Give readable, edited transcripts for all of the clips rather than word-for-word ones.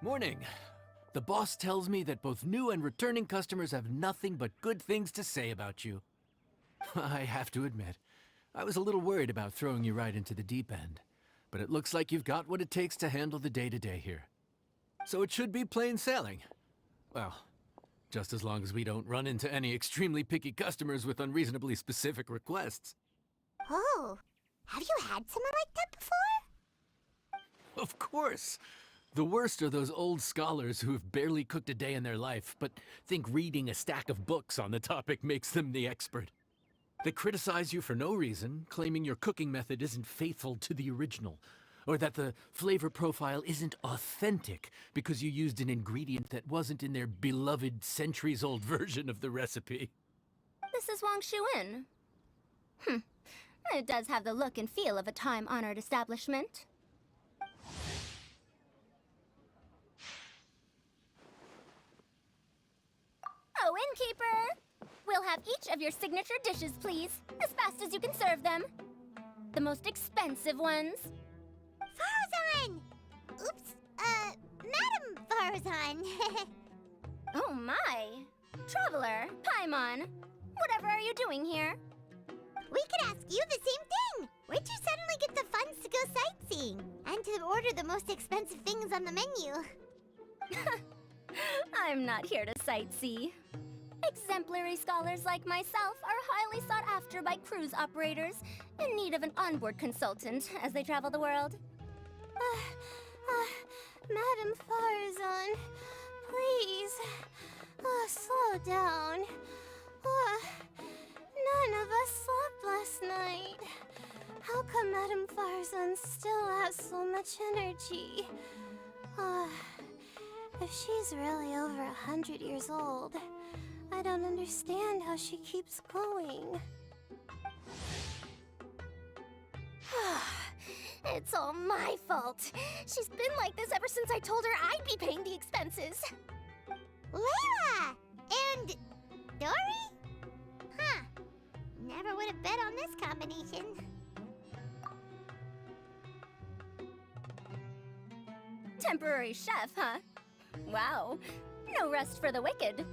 Morning. The boss tells me that both new and returning customers have nothing but good things to say about you. I have to admit, I was a little worried about throwing you right into the deep end, but it looks like you've got what it takes to handle the day-to-day here. So it should be plain sailing. Well, just as long as we don't run into any extremely picky customers with unreasonably specific requests. Oh, have you had someone like that before? Of course! The worst are those old scholars who have barely cooked a day in their life, but think reading a stack of books on the topic makes them the expert. They criticize you for no reason, claiming your cooking method isn't faithful to the original, or that the flavor profile isn't authentic because you used an ingredient that wasn't in their beloved centuries-old version of the recipe. This is Wang Shuin. It does have the look and feel of a time-honored establishment. Oh, innkeeper! We'll have each of your signature dishes, please, as fast as you can serve them. The most expensive ones. Faruzan! Oops, Madam Faruzan. Oh my! Traveler, Paimon, whatever are you doing here? We could ask you the same thing! Where'd you suddenly get the funds to go sightseeing? And to order the most expensive things on the menu? I'm not here to sightsee. Exemplary scholars like myself are highly sought after by cruise operators in need of an onboard consultant as they travel the world. Madam Faruzan, please, slow down. None of us slept last night. How come Madam Farzan still has so much energy? If she's really over 100 years old, I don't understand how she keeps going. It's all my fault. She's been like this ever since I told her I'd be paying the expenses. Layla! And Dori? Huh. Never would have bet on this combination. Temporary chef, huh? Wow. No rest for the wicked.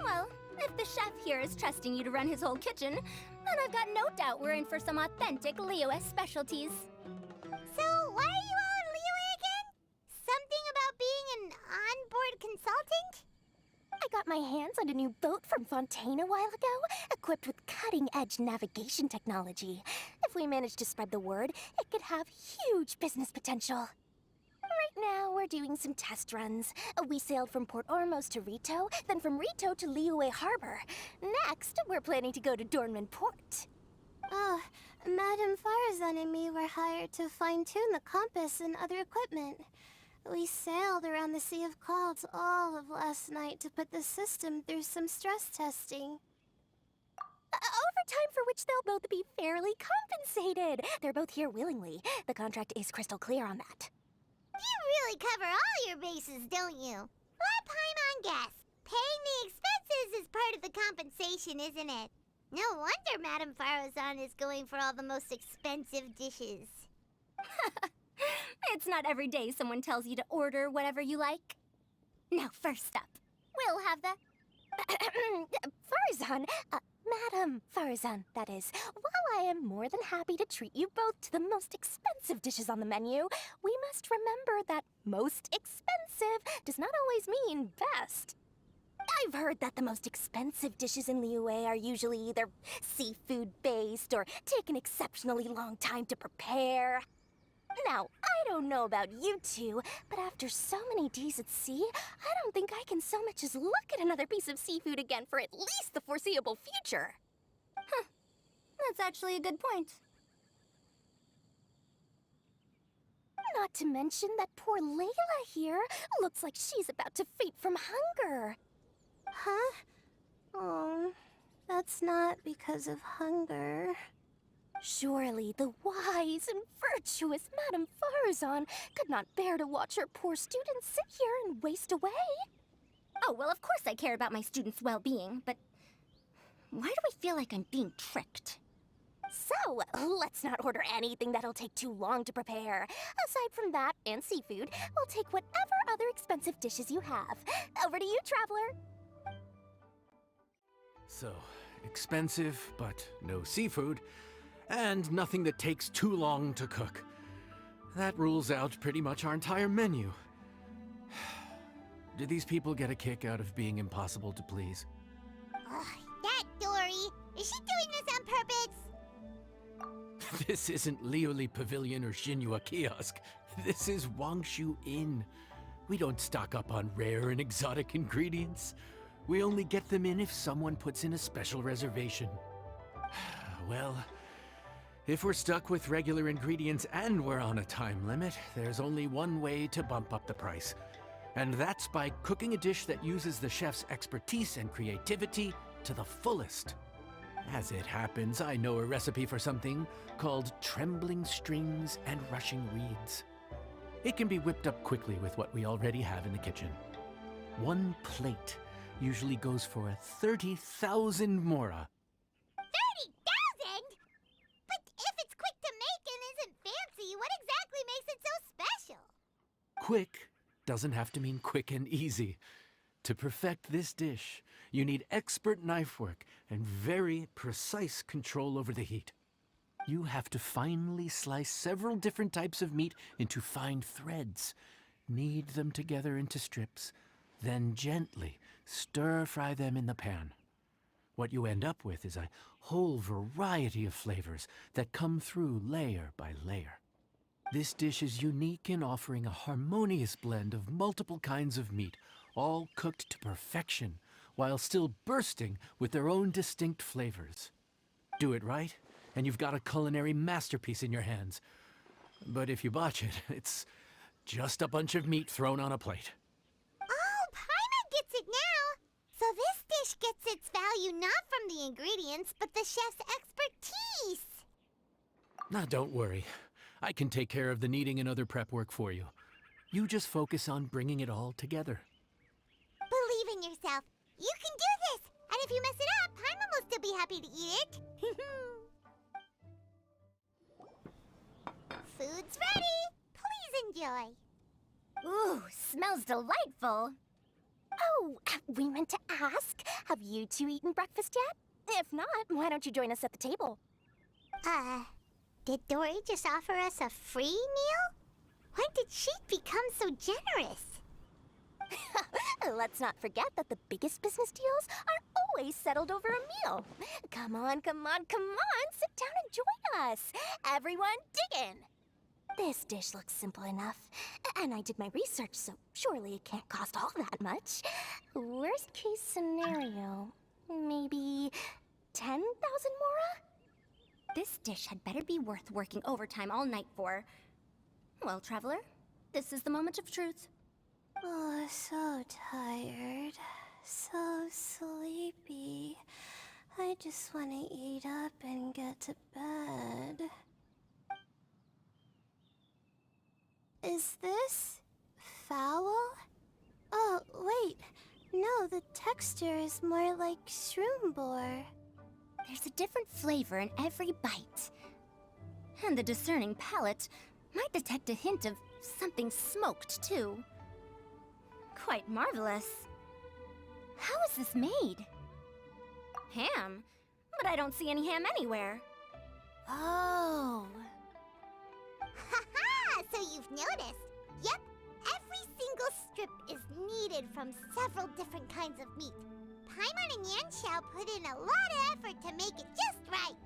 Well, if the chef here is trusting you to run his whole kitchen, then I've got no doubt we're in for some authentic Liyue specialties. So, why are you all in Liyue again? Something about being an onboard consultant? I got my hands on a new boat from Fontaine a while ago, equipped with cutting-edge navigation technology. If we manage to spread the word, it could have huge business potential. Right now, we're doing some test runs. We sailed from Port Ormos to Rito, then from Rito to Liyue Harbor. Next, we're planning to go to Dornman Port. Oh, Madam Farzan and me were hired to fine-tune the compass and other equipment. We sailed around the Sea of Clouds all of last night to put the system through some stress testing. Overtime for which they'll both be fairly compensated. They're both here willingly. The contract is crystal clear on that. You really cover all your bases, don't you? Let Paimon guess. Paying the expenses is part of the compensation, isn't it? No wonder Madame Faruzan is going for all the most expensive dishes. It's not every day someone tells you to order whatever you like. Now, first up, we'll have the... Faruzan, Madam Faruzan, that is. While I am more than happy to treat you both to the most expensive dishes on the menu, we must remember that most expensive does not always mean best. I've heard that the most expensive dishes in Liyue are usually either seafood-based or take an exceptionally long time to prepare. Now, I don't know about you two, but after so many days at sea, I don't think I can so much as look at another piece of seafood again for at least the foreseeable future. Huh. That's actually a good point. Not to mention that poor Layla here looks like she's about to faint from hunger. Huh? Oh, that's not because of hunger. Surely the wise and virtuous Madame Faruzan could not bear to watch her poor students sit here and waste away. Oh, well, of course I care about my students' well-being, but why do I feel like I'm being tricked? So, let's not order anything that'll take too long to prepare. Aside from that and seafood, we'll take whatever other expensive dishes you have. Over to you, traveler. So, expensive, but no seafood, and nothing that takes too long to cook. That rules out pretty much our entire menu. Do these people get a kick out of being impossible to please? Ugh, that Dori! Is she doing this on purpose? This isn't Liuli Pavilion or Xinhua Kiosk. This is Wangshu Inn. We don't stock up on rare and exotic ingredients. We only get them in if someone puts in a special reservation. Well, if we're stuck with regular ingredients and we're on a time limit, there's only one way to bump up the price. And that's by cooking a dish that uses the chef's expertise and creativity to the fullest. As it happens, I know a recipe for something called trembling strings and rushing reeds. It can be whipped up quickly with what we already have in the kitchen. One plate usually goes for 30,000 mora. 30,000? But if it's quick to make and isn't fancy, what exactly makes it so special? Quick doesn't have to mean quick and easy. To perfect this dish, you need expert knife work and very precise control over the heat. You have to finely slice several different types of meat into fine threads, knead them together into strips, then gently stir-fry them in the pan. What you end up with is a whole variety of flavors that come through layer by layer. This dish is unique in offering a harmonious blend of multiple kinds of meat, all cooked to perfection, while still bursting with their own distinct flavors. Do it right, and you've got a culinary masterpiece in your hands. But if you botch it, it's just a bunch of meat thrown on a plate. Oh, Paimon gets it now! So this dish gets its value not from the ingredients, but the chef's expertise! Now, don't worry. I can take care of the kneading and other prep work for you. You just focus on bringing it all together. Believe in yourself. You can do this! And if you mess it up, Paimon will still be happy to eat it. Food's ready! Please enjoy. Ooh, smells delightful. Oh, we meant to ask, have you two eaten breakfast yet? If not, why don't you join us at the table? Did Dori just offer us a free meal? When did she become so generous? Let's not forget that the biggest business deals are always settled over a meal. Come on, come on, come on, sit down and join us. Everyone, dig in. This dish looks simple enough, and I did my research, so surely it can't cost all that much. Worst case scenario, maybe 10,000 mora? This dish had better be worth working overtime all night for. Well, traveler, this is the moment of truth. Oh, so tired. So sleepy. I just want to eat up and get to bed. Is this foul? Oh, wait. No, the texture is more like shroom boar. There's a different flavor in every bite. And the discerning palate might detect a hint of something smoked, too. Quite marvelous. How is this made? Ham? But I don't see any ham anywhere. Oh. Haha! So you've noticed. Yep, every single strip is kneaded from several different kinds of meat. Paimon and Yanxiao put in a lot of effort to make it just right.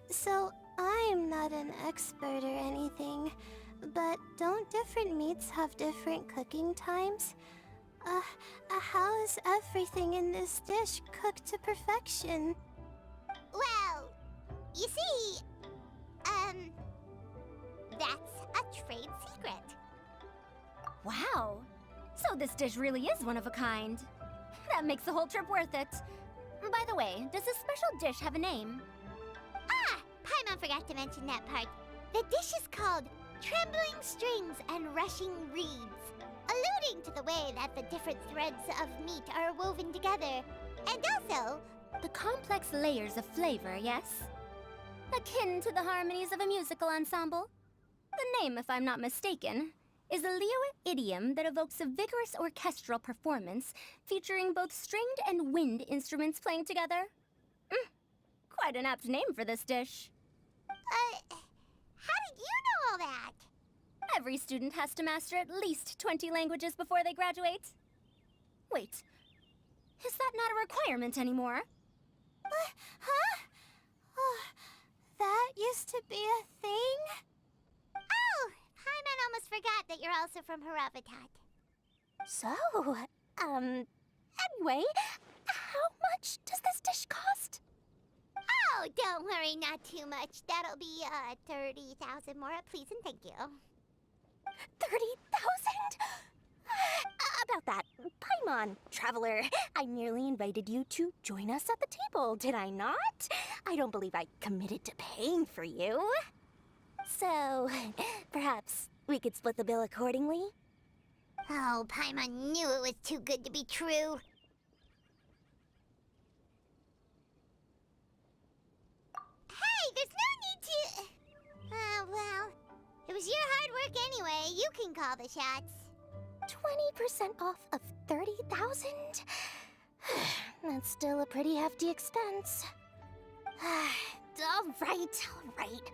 So I'm not an expert or anything, but don't different meats have different cooking times? How is everything in this dish cooked to perfection? Well, you see, that's a trade secret. Wow. So this dish really is one of a kind. That makes the whole trip worth it. By the way, does this special dish have a name? Paimon forgot to mention that part. The dish is called Trembling Strings and Rushing Reeds, alluding to the way that the different threads of meat are woven together. And also, The complex layers of flavor, yes? akin to the harmonies of a musical ensemble. The name, if I'm not mistaken, is a Liyue idiom that evokes a vigorous orchestral performance featuring both stringed and wind instruments playing together. Quite an apt name for this dish. How did you know all that? Every student has to master at least 20 languages before they graduate. Wait, is that not a requirement anymore? Huh? Oh, that used to be a thing? Oh, Paimon almost forgot that you're also from Harabatat. So, anyway, how much does this dish cost? Oh, don't worry, not too much. That'll be, 30,000 more, please and thank you. 30,000? About that, Paimon, traveler, I merely invited you to join us at the table, did I not? I don't believe I committed to paying for you. So, perhaps we could split the bill accordingly? Oh, Paimon knew it was too good to be true. Hey, there's no need to... well, it was your hard work anyway. You can call the shots. 20% off of 30,000? That's still a pretty hefty expense. All right.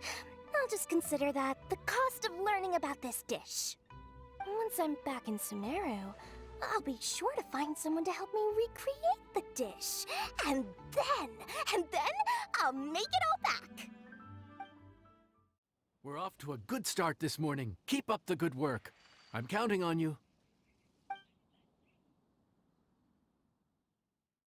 I'll just consider that the cost of learning about this dish. Once I'm back in Sumeru, I'll be sure to find someone to help me recreate the dish. And then I'll make it all back. We're off to a good start this morning. Keep up the good work. I'm counting on you.